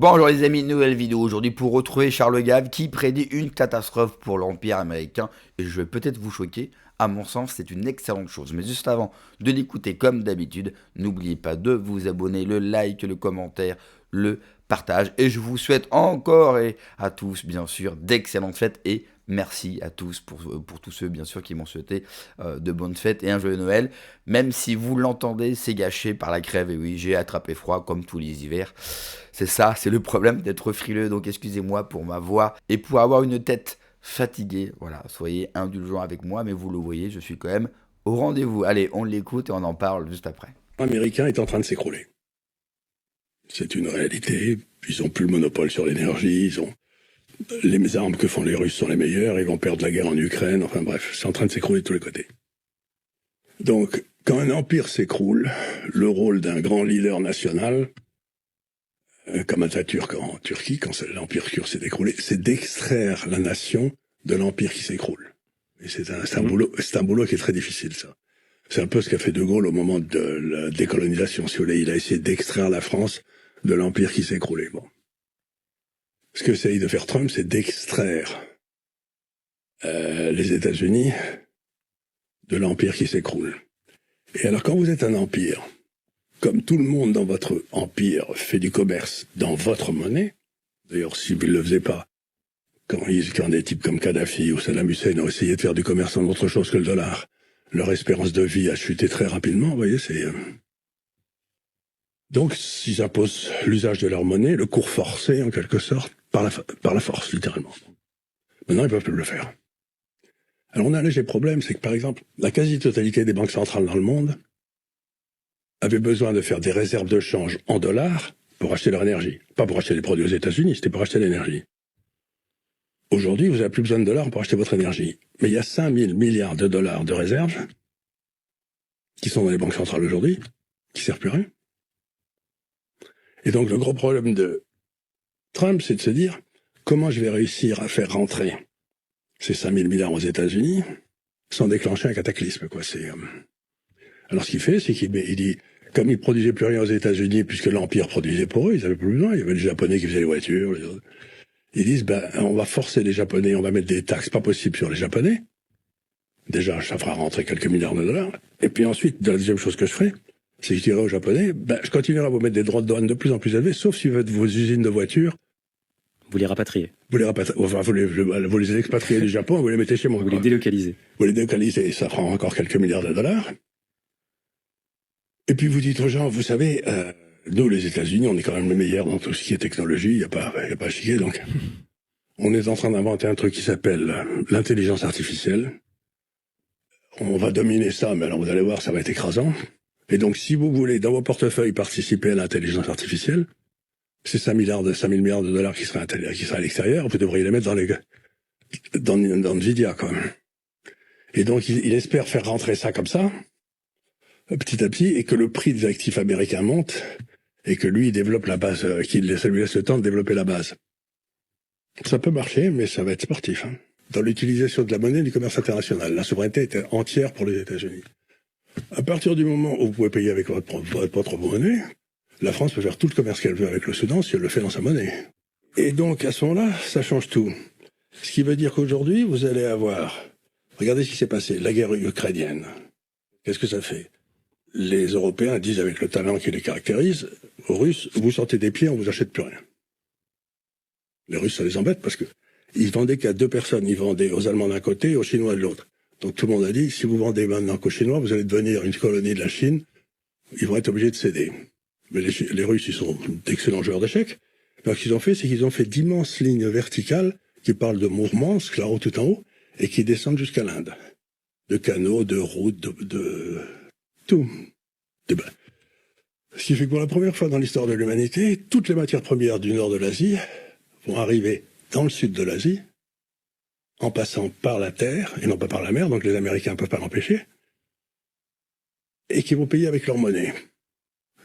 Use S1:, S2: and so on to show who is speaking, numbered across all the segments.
S1: Bonjour les amis, nouvelle vidéo aujourd'hui pour retrouver Charles Gave qui prédit une catastrophe pour l'Empire américain et je vais peut-être vous choquer, à mon sens c'est une excellente chose. Mais juste avant de l'écouter comme d'habitude, n'oubliez pas de vous abonner, le like, le commentaire, le partage et je vous souhaite encore et à tous bien sûr d'excellentes fêtes et merci à tous pour tous ceux bien sûr qui m'ont souhaité de bonnes fêtes et un joyeux Noël. Même si vous l'entendez, c'est gâché par la crève et oui j'ai attrapé froid comme tous les hivers. C'est ça, c'est le problème d'être frileux, donc excusez-moi pour ma voix et pour avoir une tête fatiguée. Voilà, soyez indulgents avec moi, mais vous le voyez, je suis quand même au rendez-vous. Allez, on l'écoute et on en parle juste après.
S2: Américain est en train de s'écrouler. C'est une réalité. Ils n'ont plus le monopole sur l'énergie. Ils ont les armes que font les Russes sont les meilleures. Ils vont perdre la guerre en Ukraine. Enfin bref, c'est en train de s'écrouler de tous les côtés. Donc, quand un empire s'écroule, le rôle d'un grand leader national, comme Atatürk en Turquie, quand l'empire turc s'est écroulé, c'est d'extraire la nation de l'empire qui s'écroule. Et c'est un boulot qui est très difficile, ça. C'est un peu ce qu'a fait De Gaulle au moment de la décolonisation, si vous voulez. Il a essayé d'extraire la France de l'empire qui s'écroulait. Bon. Ce que essaye de faire Trump, c'est d'extraire les États-Unis de l'empire qui s'écroule. Et alors, quand vous êtes un empire, comme tout le monde dans votre empire fait du commerce dans votre monnaie, d'ailleurs, s'il ne le faisait pas, quand des types comme Kadhafi ou Saddam Hussein ont essayé de faire du commerce en autre chose que le dollar, leur espérance de vie a chuté très rapidement, vous voyez, c'est... Donc, ils imposent l'usage de leur monnaie, le cours forcé, en quelque sorte, par la force, littéralement. Maintenant, ils peuvent plus le faire. Alors, on a un léger problème, c'est que, par exemple, la quasi-totalité des banques centrales dans le monde avaient besoin de faire des réserves de change en dollars pour acheter leur énergie. Pas pour acheter des produits aux États-Unis, c'était pour acheter l'énergie. Aujourd'hui, vous n'avez plus besoin de dollars pour acheter votre énergie. Mais il y a 5 000 milliards de dollars de réserves qui sont dans les banques centrales aujourd'hui, qui ne servent plus à rien. Et donc, le gros problème de Trump, c'est de se dire comment je vais réussir à faire rentrer ces 5 000 milliards aux États-Unis sans déclencher un cataclysme, quoi. Alors, ce qu'il fait, c'est qu'il dit, comme ils ne produisaient plus rien aux États-Unis, puisque l'Empire produisait pour eux, ils n'avaient plus besoin, il y avait les Japonais qui faisaient les voitures, les autres. Ils disent, on va forcer les Japonais, on va mettre des taxes pas possibles sur les Japonais. Déjà, ça fera rentrer quelques milliards de dollars. Et puis ensuite, la deuxième chose que je ferai, c'est que je dirai aux Japonais, je continuerai à vous mettre des droits de douane de plus en plus élevés, sauf si vos usines de voitures...
S3: Vous les rapatriez.
S2: Vous les expatriez du Japon et vous les mettez chez moi.
S3: Vous les délocalisez.
S2: Vous les délocalisez, ça fera encore quelques milliards de dollars. Et puis vous dites aux gens, vous savez, nous les États-Unis, on est quand même les meilleurs dans tout ce qui est technologie, il n'y a pas à chier, donc... On est en train d'inventer un truc qui s'appelle l'intelligence artificielle. On va dominer ça, mais alors vous allez voir, ça va être écrasant. Et donc, si vous voulez, dans vos portefeuilles, participer à l'intelligence artificielle, c'est 5 000 milliards de dollars qui seraient à l'extérieur, vous devriez les mettre dans Nvidia, quand même. Et donc, il espère faire rentrer ça comme ça, petit à petit, et que le prix des actifs américains monte, et que lui, il développe la base, ça lui laisse le temps de développer la base. Ça peut marcher, mais ça va être sportif, hein. Dans l'utilisation de la monnaie du commerce international, la souveraineté était entière pour les États-Unis. À partir du moment où vous pouvez payer avec votre propre monnaie, la France peut faire tout le commerce qu'elle veut avec le Soudan si elle le fait dans sa monnaie. Et donc, à ce moment-là, ça change tout. Ce qui veut dire qu'aujourd'hui, vous allez avoir... Regardez ce qui s'est passé, la guerre ukrainienne. Qu'est-ce que ça fait? Les Européens disent avec le talent qui les caractérise, aux Russes, vous sortez des pieds, on vous achète plus rien. Les Russes, ça les embête parce que ils vendaient qu'à deux personnes. Ils vendaient aux Allemands d'un côté et aux Chinois de l'autre. Donc tout le monde a dit, si vous vendez maintenant qu'aux Chinois, vous allez devenir une colonie de la Chine. Ils vont être obligés de céder. Mais les Russes, ils sont d'excellents joueurs d'échecs. Donc ce qu'ils ont fait, c'est qu'ils ont fait d'immenses lignes verticales qui parlent de Mourmansk, là-haut tout en haut, et qui descendent jusqu'à l'Inde. De canaux, de routes, de tout. Ce qui fait que pour la première fois dans l'histoire de l'humanité, toutes les matières premières du nord de l'Asie vont arriver dans le sud de l'Asie, en passant par la terre, et non pas par la mer, donc les Américains ne peuvent pas l'empêcher, et qui vont payer avec leur monnaie.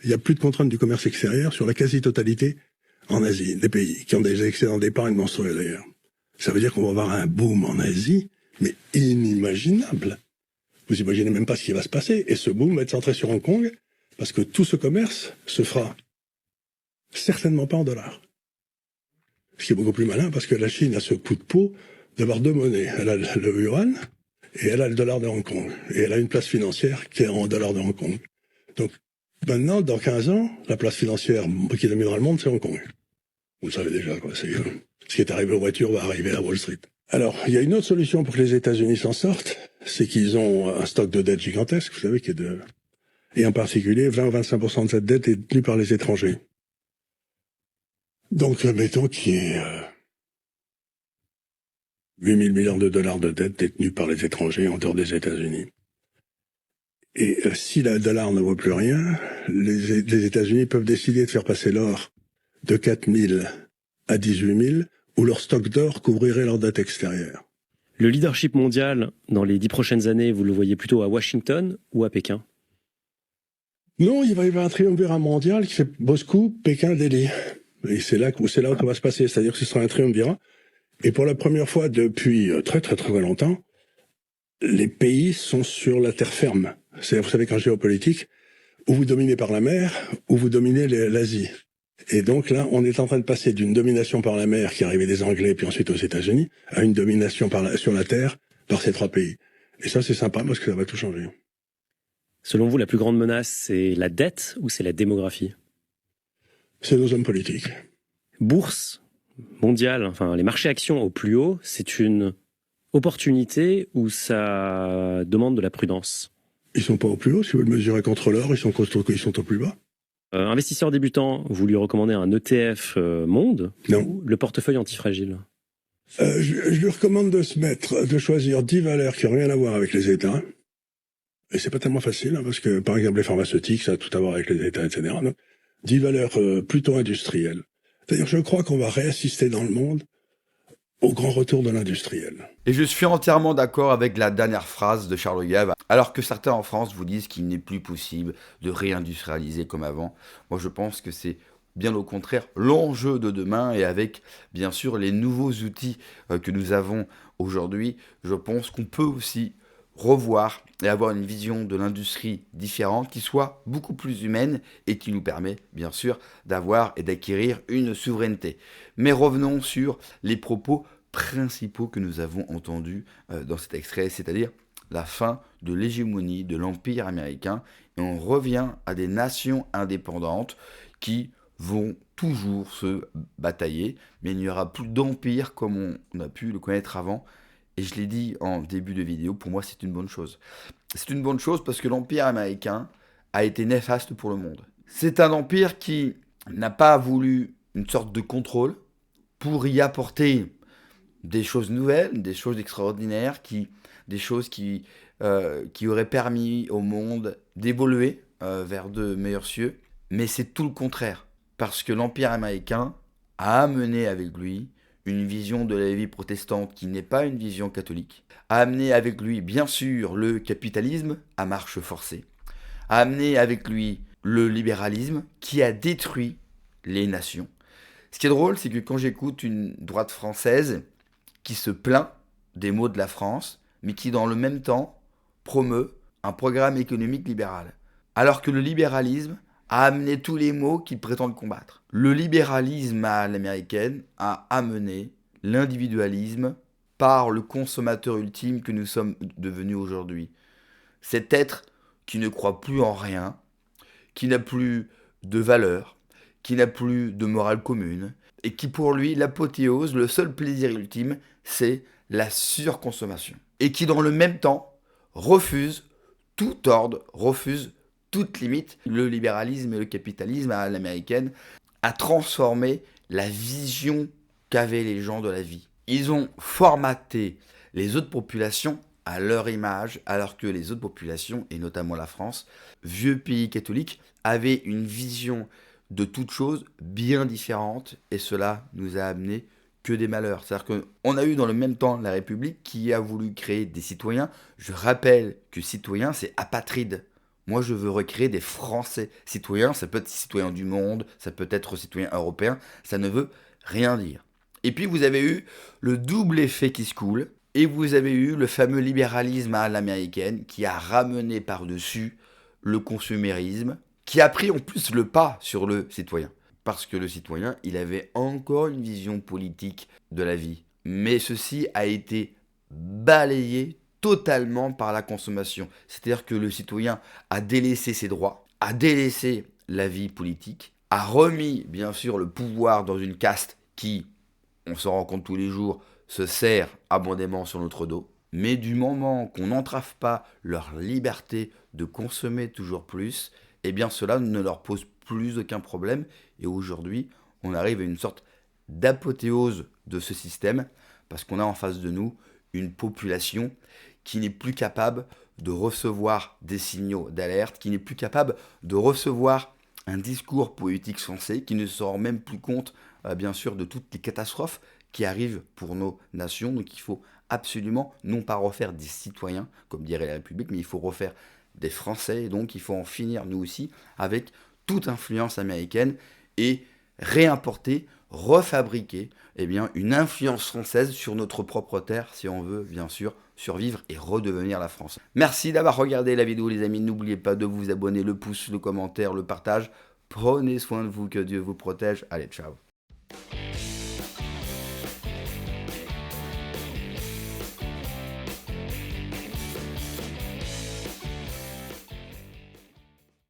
S2: Il n'y a plus de contraintes du commerce extérieur sur la quasi-totalité en Asie, des pays qui ont des excédents d'épargne monstrueux d'ailleurs. Ça veut dire qu'on va avoir un boom en Asie, mais inimaginable. Vous imaginez même pas ce qui va se passer, et ce boom va être centré sur Hong Kong, parce que tout ce commerce se fera certainement pas en dollars. Ce qui est beaucoup plus malin parce que la Chine a ce coup de peau d'avoir deux monnaies. Elle a le yuan et elle a le dollar de Hong Kong. Et elle a une place financière qui est en dollars de Hong Kong. Donc maintenant, dans 15 ans, la place financière qui dominera le monde, c'est Hong Kong. Vous le savez déjà, quoi. C'est, ce qui est arrivé aux voitures va arriver à Wall Street. Alors, il y a une autre solution pour que les États-Unis s'en sortent, c'est qu'ils ont un stock de dette gigantesque, vous savez, qui est de... Et en particulier, 20 ou 25% de cette dette est détenue par les étrangers. Donc, mettons qu'il y ait 8 000 milliards de dollars de dette détenue par les étrangers en dehors des États-Unis. Et si le dollar ne vaut plus rien, les États-Unis peuvent décider de faire passer l'or de 4 000 à 18 000, où leur stock d'or couvrirait leur dette extérieure.
S3: Le leadership mondial, dans les 10 prochaines années, vous le voyez plutôt à Washington ou à Pékin?
S2: Non, il va y avoir un triumvirat mondial qui fait Moscou, Pékin, Delhi. Et c'est là où ça va se passer. C'est-à-dire que ce sera un triumvirat. Et pour la première fois depuis très longtemps, les pays sont sur la terre ferme. C'est-à-dire, vous savez qu'en géopolitique, ou vous dominez par la mer, ou vous dominez l'Asie. Et donc là, on est en train de passer d'une domination par la mer qui arrivait des Anglais puis ensuite aux États-Unis, à une domination sur la terre par ces trois pays. Et ça, c'est sympa parce que ça va tout changer.
S3: Selon vous, la plus grande menace, c'est la dette ou c'est la démographie?
S2: C'est nos hommes politiques.
S3: Bourse mondiale, enfin les marchés actions au plus haut, c'est une opportunité ou ça demande de la prudence?
S2: Ils sont pas au plus haut. Si vous le mesurez contre l'or, ils sont au plus bas.
S3: Investisseur débutant, vous lui recommandez un ETF monde
S2: Non.
S3: ou le portefeuille antifragile?
S2: Je lui recommande de choisir 10 valeurs qui n'ont rien à voir avec les États. Et c'est pas tellement facile, hein, parce que, par exemple, les pharmaceutiques, ça a tout à voir avec les États, etc. Donc, 10 valeurs plutôt industrielles. C'est-à-dire, je crois qu'on va réassister dans le monde au grand retour de l'industriel.
S1: Et je suis entièrement d'accord avec la dernière phrase de Charles Gave. Alors que certains en France vous disent qu'il n'est plus possible de réindustrialiser comme avant, moi je pense que c'est bien au contraire l'enjeu de demain, et avec bien sûr les nouveaux outils que nous avons aujourd'hui, je pense qu'on peut aussi revoir et avoir une vision de l'industrie différente qui soit beaucoup plus humaine et qui nous permet bien sûr d'avoir et d'acquérir une souveraineté. Mais revenons sur les propos principaux que nous avons entendus dans cet extrait, c'est-à-dire la fin de l'hégémonie de l'Empire américain, et on revient à des nations indépendantes qui vont toujours se batailler, mais il n'y aura plus d'empire comme on a pu le connaître avant. Et je l'ai dit en début de vidéo, pour moi c'est une bonne chose. C'est une bonne chose parce que l'Empire américain a été néfaste pour le monde. C'est un empire qui n'a pas voulu une sorte de contrôle pour y apporter des choses nouvelles, des choses extraordinaires, des choses qui auraient permis au monde d'évoluer vers de meilleurs cieux. Mais c'est tout le contraire, parce que l'Empire américain a amené avec lui une vision de la vie protestante qui n'est pas une vision catholique, a amené avec lui, bien sûr, le capitalisme à marche forcée, a amené avec lui le libéralisme qui a détruit les nations. Ce qui est drôle, c'est que quand j'écoute une droite française qui se plaint des maux de la France, mais qui dans le même temps promeut un programme économique libéral, alors que le libéralisme a amené tous les maux qu'il prétend combattre. Le libéralisme à l'américaine a amené l'individualisme par le consommateur ultime que nous sommes devenus aujourd'hui. Cet être qui ne croit plus en rien, qui n'a plus de valeur, qui n'a plus de morale commune, et qui pour lui, l'apothéose, le seul plaisir ultime, c'est la surconsommation. Et qui dans le même temps refuse tout ordre, refuse toute limite. Le libéralisme et le capitalisme à l'américaine a transformé la vision qu'avaient les gens de la vie. Ils ont formaté les autres populations à leur image, alors que les autres populations, et notamment la France, vieux pays catholique, avaient une vision de toute chose bien différente, et cela nous a amené que des malheurs. C'est-à-dire qu'on a eu dans le même temps la République qui a voulu créer des citoyens. Je rappelle que citoyen, c'est apatride. Moi, je veux recréer des Français citoyens. Ça peut être citoyen du monde, ça peut être citoyen européen. Ça ne veut rien dire. Et puis, vous avez eu le double effet qui se coule. Et vous avez eu le fameux libéralisme à l'américaine qui a ramené par-dessus le consumérisme, qui a pris en plus le pas sur le citoyen. parce que le citoyen, il avait encore une vision politique de la vie. Mais ceci a été balayé totalement par la consommation. C'est-à-dire que le citoyen a délaissé ses droits, a délaissé la vie politique, a remis bien sûr le pouvoir dans une caste qui, on s'en rend compte tous les jours, se sert abondamment sur notre dos. Mais du moment qu'on n'entrave pas leur liberté de consommer toujours plus, eh bien cela ne leur pose plus aucun problème. Et aujourd'hui, on arrive à une sorte d'apothéose de ce système, parce qu'on a en face de nous une population qui n'est plus capable de recevoir des signaux d'alerte, qui n'est plus capable de recevoir un discours politique sensé, qui ne se rend même plus compte, bien sûr, de toutes les catastrophes qui arrivent pour nos nations. Donc il faut absolument, non pas refaire des citoyens, comme dirait la République, mais il faut refaire des Français. Et donc il faut en finir, nous aussi, avec toute influence américaine et réimporter, refabriquer une influence française sur notre propre terre, si on veut, bien sûr, survivre et redevenir la France. Merci d'avoir regardé la vidéo, les amis. N'oubliez pas de vous abonner, le pouce, le commentaire, le partage. Prenez soin de vous, que Dieu vous protège. Allez, ciao.